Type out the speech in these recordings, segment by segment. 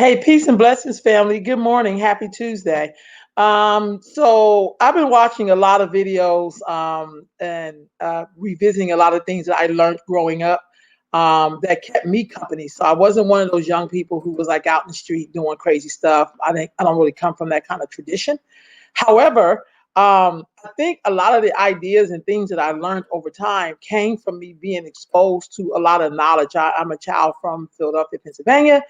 Hey, peace and blessings, family. Good morning. Happy Tuesday. So I've been watching a lot of videos and revisiting a lot of things that I learned growing up that kept me company. So I wasn't one of those young people who was like out in the street doing crazy stuff. I don't really come from that kind of tradition. However, I think a lot of the ideas and things that I learned over time came from me being exposed to a lot of knowledge. I'm a child from Philadelphia, Pennsylvania,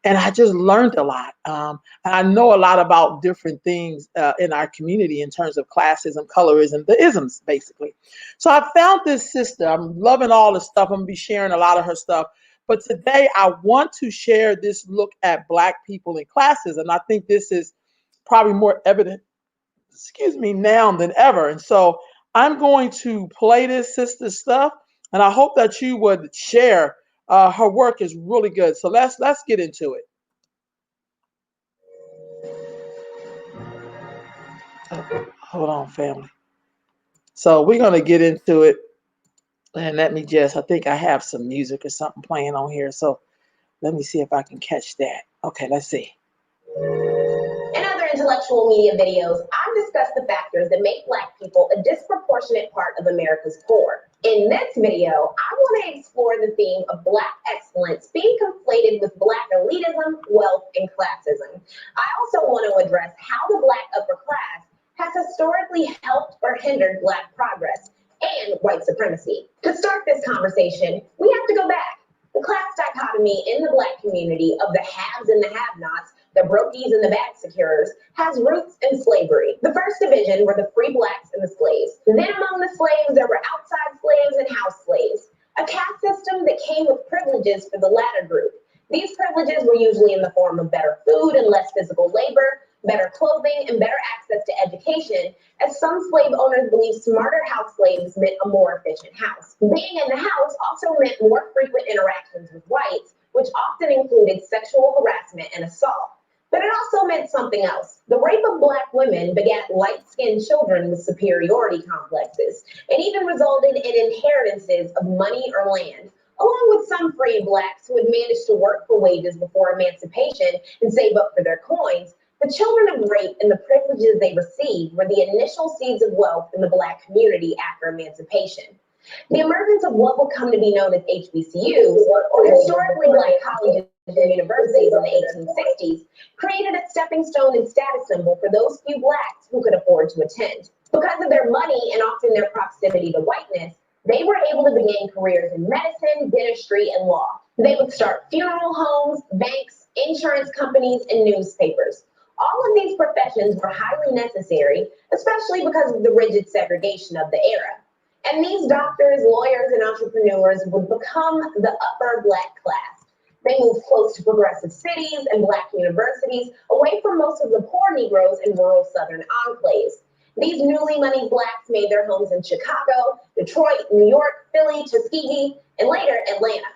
and I just learned a lot. And I know a lot about different things in our community in terms of classism, colorism, the isms, basically. So I found this sister. I'm loving all the stuff. I'm gonna be sharing a lot of her stuff. But today I want to share this look at Black people in classes, and I think this is probably more evident, excuse me, now than ever. And so I'm going to play this sister stuff, and I hope that you would share. Her work is really good. So let's get into it. Hold on, family. So we're gonna get into it, and let me just. I think I have some music or something playing on here. So let me see if I can catch that. Okay, let's see. In other intellectual media videos, I've discussed the factors that make Black people a disproportionate part of America's poor. In this video, I want to explore the theme of Black excellence being conflated with Black elitism, wealth, and classism. I also want to address how the Black upper class has historically helped or hindered Black progress and white supremacy. To start this conversation, we have to go back. The class dichotomy in the Black community of the haves and the have-nots, the brokies and the bag securers, has roots in slavery. The first division were the free Blacks and the slaves. Then among the slaves, there were outside slaves and house slaves, a caste system that came with privileges for the latter group. These privileges were usually in the form of better food and less physical labor, better clothing, and better access to education, as some slave owners believed smarter house slaves meant a more efficient house. Being in the house also meant more frequent interactions with whites, which often included sexual harassment and assault. But it also meant something else. The rape of Black women begat light-skinned children with superiority complexes, and even resulted in inheritances of money or land, along with some free Blacks who had managed to work for wages before emancipation and save up for their coins. The children of rape and the privileges they received were the initial seeds of wealth in the Black community after emancipation. The emergence of what would come to be known as HBCUs, or historically Black colleges and universities in the 1860s, created a stepping stone and status symbol for those few Blacks who could afford to attend. Because of their money and often their proximity to whiteness, they were able to begin careers in medicine, dentistry, and law. They would start funeral homes, banks, insurance companies, and newspapers. All of these professions were highly necessary, especially because of the rigid segregation of the era. And these doctors, lawyers, and entrepreneurs would become the upper Black class. They moved close to progressive cities and Black universities, away from most of the poor Negroes in rural Southern enclaves. These newly moneyed Blacks made their homes in Chicago, Detroit, New York, Philly, Tuskegee, and later Atlanta.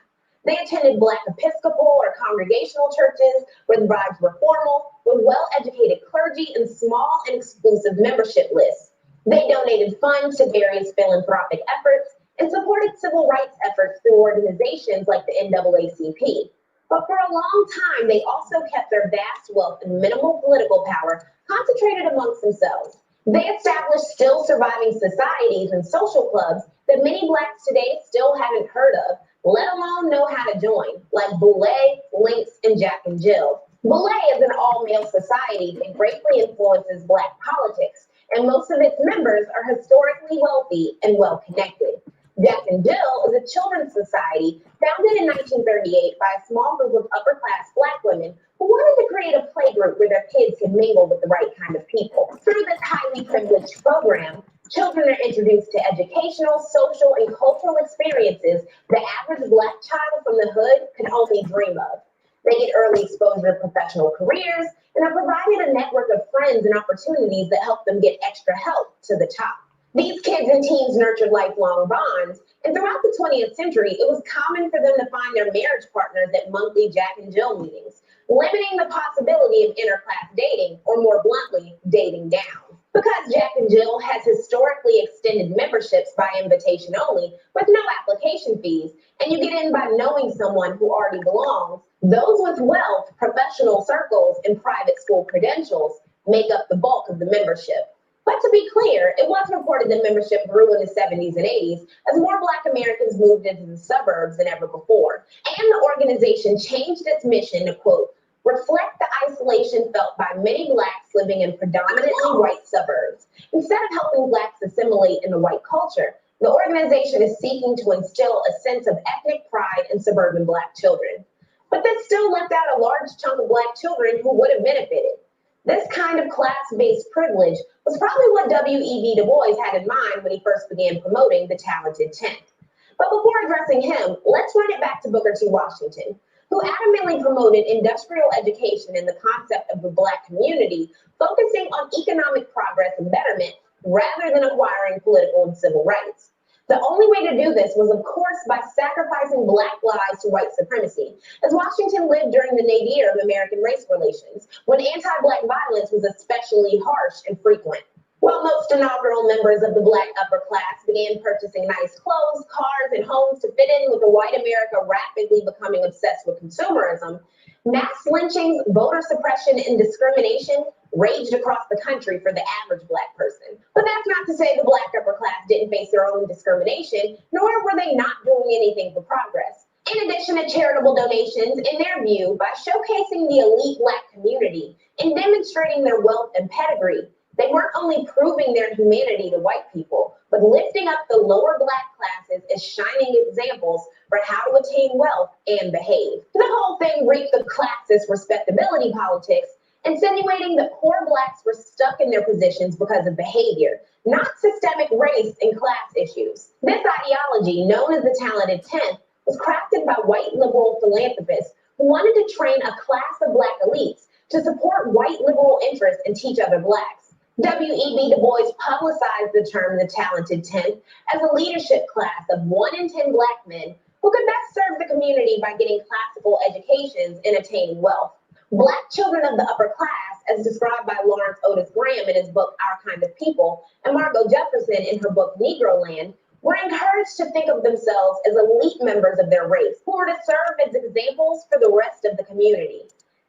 They attended Black Episcopal or congregational churches where the bribes were formal, with well-educated clergy and small and exclusive membership lists. They donated funds to various philanthropic efforts and supported civil rights efforts through organizations like the NAACP. But for a long time, they also kept their vast wealth and minimal political power concentrated amongst themselves. They established still surviving societies and social clubs that many Blacks today still haven't heard of, let alone know how to join, like Boulé, Lynx, and Jack and Jill. Boulé is an all-male society that greatly influences Black politics, and most of its members are historically wealthy and well-connected. Jack and Jill is a children's society founded in 1938 by a small group of upper-class Black women who wanted to create a playgroup where their kids could mingle with the right kind of people. Through this highly privileged program, children are introduced to educational, social, and cultural experiences the average Black child from the hood could only dream of. They get early exposure to professional careers and are provided a network of friends and opportunities that help them get extra help to the top. These kids and teens nurtured lifelong bonds, and throughout the 20th century, it was common for them to find their marriage partners at monthly Jack and Jill meetings, limiting the possibility of interclass dating, or more bluntly, dating down. Because Jack and Jill has historically extended memberships by invitation only with no application fees, and you get in by knowing someone who already belongs, those with wealth, professional circles, and private school credentials make up the bulk of the membership. But to be clear, it was reported that membership grew in the 70s and 80s as more Black Americans moved into the suburbs than ever before. And the organization changed its mission to, quote, reflect the isolation felt by many Blacks living in predominantly white suburbs. Instead of helping Blacks assimilate in the white culture, the organization is seeking to instill a sense of ethnic pride in suburban Black children. But this still left out a large chunk of Black children who would have benefited. This kind of class-based privilege was probably what W.E.B. Du Bois had in mind when he first began promoting the talented 10th. But before addressing him, let's run it back to Booker T. Washington, who adamantly promoted industrial education and the concept of the Black community, focusing on economic progress and betterment rather than acquiring political and civil rights. The only way to do this was, of course, by sacrificing Black lives to white supremacy, as Washington lived during the nadir of American race relations, when anti-Black violence was especially harsh and frequent. While most inaugural members of the Black upper class began purchasing nice clothes, cars, and homes to fit in with a white America rapidly becoming obsessed with consumerism, mass lynchings, voter suppression, and discrimination raged across the country for the average Black person. But that's not to say the Black upper class didn't face their own discrimination, nor were they not doing anything for progress. In addition to charitable donations, in their view, by showcasing the elite Black community and demonstrating their wealth and pedigree, they weren't only proving their humanity to white people, but lifting up the lower Black classes as shining examples for how to attain wealth and behave. The whole thing reeked of classist respectability politics, insinuating that poor Blacks were stuck in their positions because of behavior, not systemic race and class issues. This ideology, known as the talented 10th, was crafted by white liberal philanthropists who wanted to train a class of Black elites to support white liberal interests and teach other Blacks. W.E.B. Du Bois publicized the term the talented 10th as a leadership class of 1 in 10 Black men who could best serve the community by getting classical educations and attaining wealth. Black children of the upper class, as described by Lawrence Otis Graham in his book Our Kind of People, and Margot Jefferson in her book Negroland, were encouraged to think of themselves as elite members of their race who were to serve as examples for the rest of the community.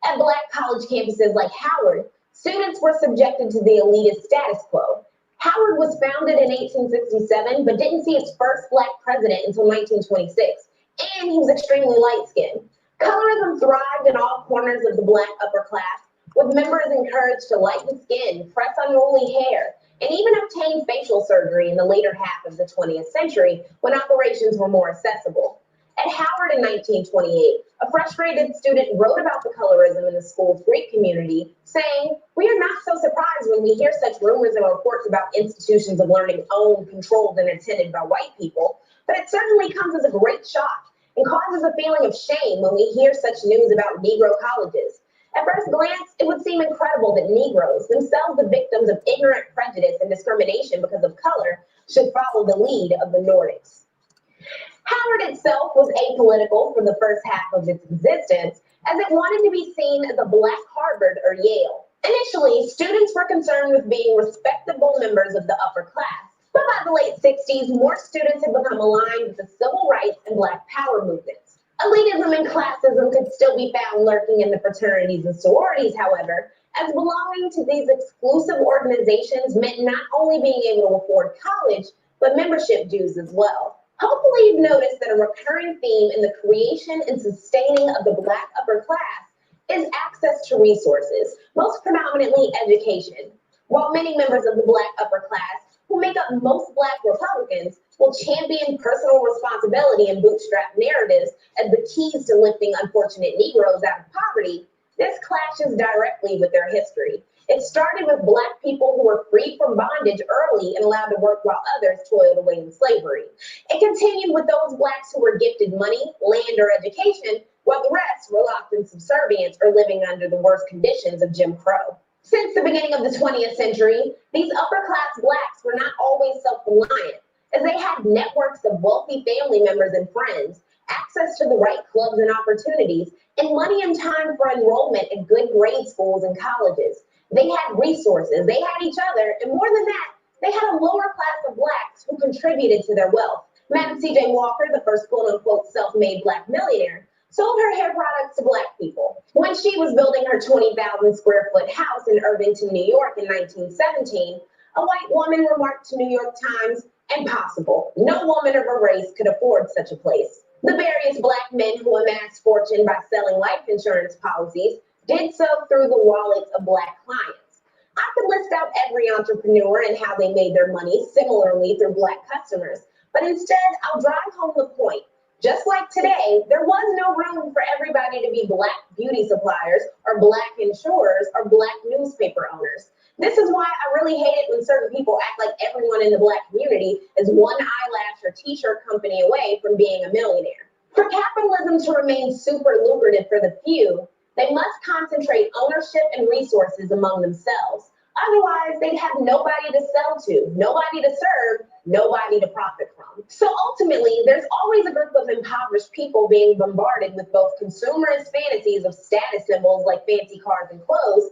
At Black college campuses like Howard, students were subjected to the elitist status quo. Howard was founded in 1867, but didn't see its first Black president until 1926, and he was extremely light-skinned. Colorism thrived in all corners of the Black upper class, with members encouraged to lighten skin, press unruly hair, and even obtain facial surgery in the later half of the 20th century when operations were more accessible. At Howard in 1928, a frustrated student wrote about the colorism in the school's Greek community, saying, "We are not so surprised when we hear such rumors and reports about institutions of learning owned, controlled, and attended by white people, but it certainly comes as a great shock and causes a feeling of shame when we hear such news about Negro colleges. At first glance, it would seem incredible that Negroes, themselves the victims of ignorant prejudice and discrimination because of color, should follow the lead of the Nordics." Howard itself was apolitical for the first half of its existence, as it wanted to be seen as a Black Harvard or Yale. Initially, students were concerned with being respectable members of the upper class, but by the late 60s, more students had become aligned with the civil rights and Black power movements. Elitism and classism could still be found lurking in the fraternities and sororities, however, as belonging to these exclusive organizations meant not only being able to afford college, but membership dues as well. Hopefully you've noticed that a recurring theme in the creation and sustaining of the Black upper class is access to resources, most predominantly education. While many members of the Black upper class, who make up most Black Republicans, will champion personal responsibility and bootstrap narratives as the keys to lifting unfortunate Negroes out of poverty, this clashes directly with their history. It started with Black people who were freed from bondage early and allowed to work while others toiled away in slavery. It continued with those Blacks who were gifted money, land, or education, while the rest were locked in subservience or living under the worst conditions of Jim Crow. Since the beginning of the 20th century, these upper-class Blacks were not always self-reliant, as they had networks of wealthy family members and friends, access to the right clubs and opportunities, and money and time for enrollment in good grade schools and colleges. They had resources, they had each other, and more than that, they had a lower class of blacks who contributed to their wealth. Madam C.J. Walker, the first quote unquote self made black millionaire, sold her hair products to black people. When she was building her 20,000 square foot house in Irvington, New York in 1917, a white woman remarked to New York Times, "Impossible. No woman of her race could afford such a place." The various black men who amassed fortune by selling life insurance policies did so through the wallets of black clients. I could list out every entrepreneur and how they made their money similarly through black customers, but instead I'll drive home the point. Just like today, there was no room for everybody to be black beauty suppliers or black insurers or black newspaper owners. This is why I really hate it when certain people act like everyone in the black community is one eyelash or t-shirt company away from being a millionaire. For capitalism to remain super lucrative for the few, they must concentrate ownership and resources among themselves. Otherwise, they'd have nobody to sell to, nobody to serve, nobody to profit from. So ultimately, there's always a group of impoverished people being bombarded with both consumerist fantasies of status symbols like fancy cars and clothes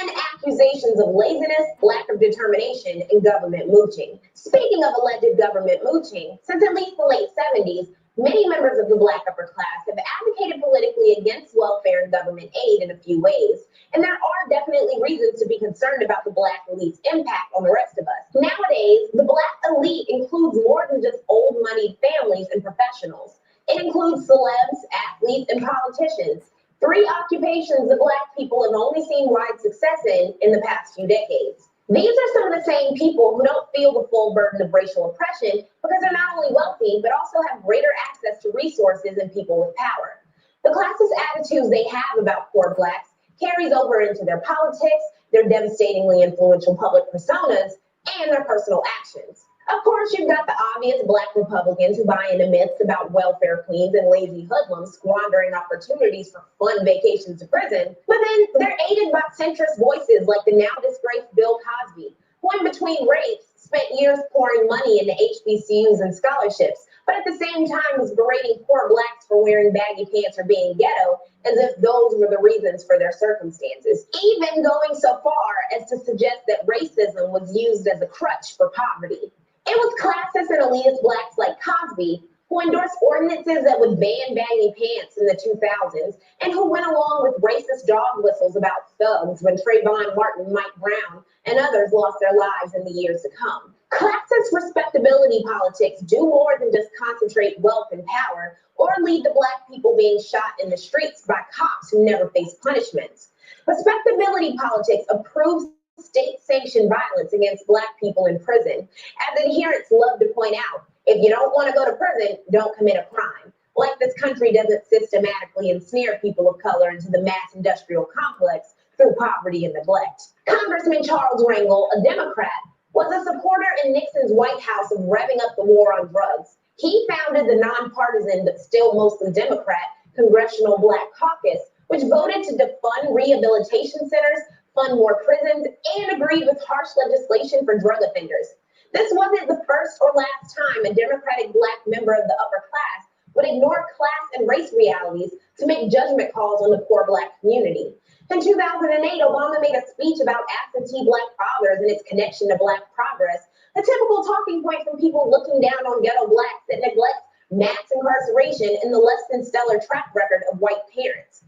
and accusations of laziness, lack of determination, and government mooching. Speaking of alleged government mooching, since at least the late 70s, many members of the black upper class have advocated politically against welfare and government aid in a few ways. And there are definitely reasons to be concerned about the black elite's impact on the rest of us. Nowadays, the black elite includes more than just old moneyed families and professionals. It includes celebs, athletes, and politicians. Three occupations that black people have only seen wide success in the past few decades. These are some of the same people who don't feel the full burden of racial oppression because they're not only wealthy, but also have greater access to resources and people with power. The classist attitudes they have about poor blacks carries over into their politics, their devastatingly influential public personas, and their personal actions. Of course, you've got the obvious black Republicans who buy into myths about welfare queens and lazy hoodlums squandering opportunities for fun vacations to prison, but then they're aided by centrist voices like the now disgraced Bill Cosby, who in between rapes spent years pouring money into HBCUs and scholarships, but at the same time was berating poor blacks for wearing baggy pants or being ghetto, as if those were the reasons for their circumstances, even going so far as to suggest that racism was used as a crutch for poverty. It was classist and elitist blacks like Cosby who endorsed ordinances that would ban baggy pants in the 2000s and who went along with racist dog whistles about thugs when Trayvon Martin, Mike Brown, and others lost their lives in the years to come. Classist respectability politics do more than just concentrate wealth and power or lead to black people being shot in the streets by cops who never face punishments. Respectability politics approves state-sanctioned violence against black people in prison. As adherents love to point out, if you don't want to go to prison, don't commit a crime. Like this country doesn't systematically ensnare people of color into the mass industrial complex through poverty and neglect. Congressman Charles Rangel, a Democrat, was a supporter in Nixon's White House of revving up the war on drugs. He founded the nonpartisan but still mostly Democrat Congressional Black Caucus, which voted to defund rehabilitation centers, fund more prisons, and agreed with harsh legislation for drug offenders. This wasn't the first or last time a Democratic black member of the upper class would ignore class and race realities to make judgment calls on the poor black community. In 2008, Obama made a speech about absentee black fathers and its connection to black progress, a typical talking point from people looking down on ghetto blacks that neglect mass incarceration and the less than stellar track record of white parents.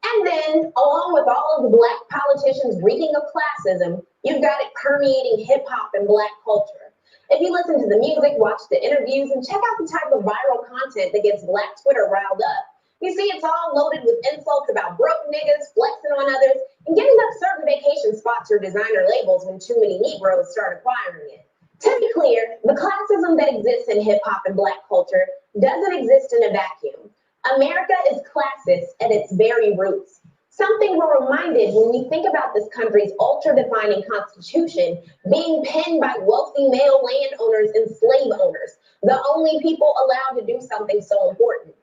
And then, along with all of the black politicians reeking of classism, you've got it permeating hip hop and black culture. If you listen to the music, watch the interviews, and check out the type of viral content that gets black Twitter riled up, you see it's all loaded with insults about broke niggas, flexing on others, and giving up certain vacation spots or designer labels when too many Negroes start acquiring it. To be clear, the classism that exists in hip hop and black culture doesn't exist in a vacuum. America is classist at its very roots. Something we're reminded when we think about this country's ultra-defining constitution being penned by wealthy male landowners and slave owners, the only people allowed to do something so important.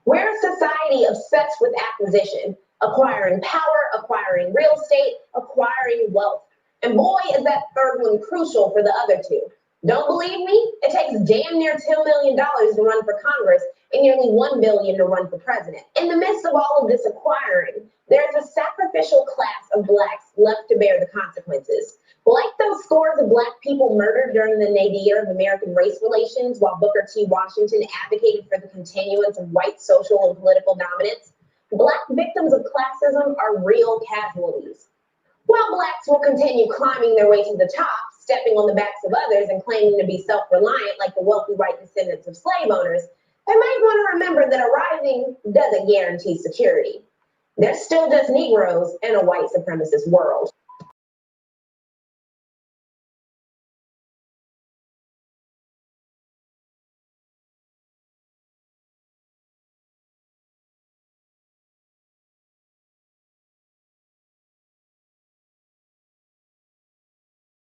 We're a society obsessed with acquisition, acquiring power, acquiring real estate, acquiring wealth. And boy, is that third one crucial for the other two. Don't believe me? It takes damn near $2 million to run for Congress and nearly $1 billion to run for president. In the midst of all of this acquiring, there's a sacrificial class of blacks left to bear the consequences. Like those scores of Black people murdered during the nadir of American race relations while Booker T. Washington advocated for the continuance of white social and political dominance, Black victims of classism are real casualties. While Blacks will continue climbing their way to the top, stepping on the backs of others and claiming to be self-reliant like the wealthy white descendants of slave owners, they might want to remember that a rising doesn't guarantee security. They're still just Negroes in a white supremacist world.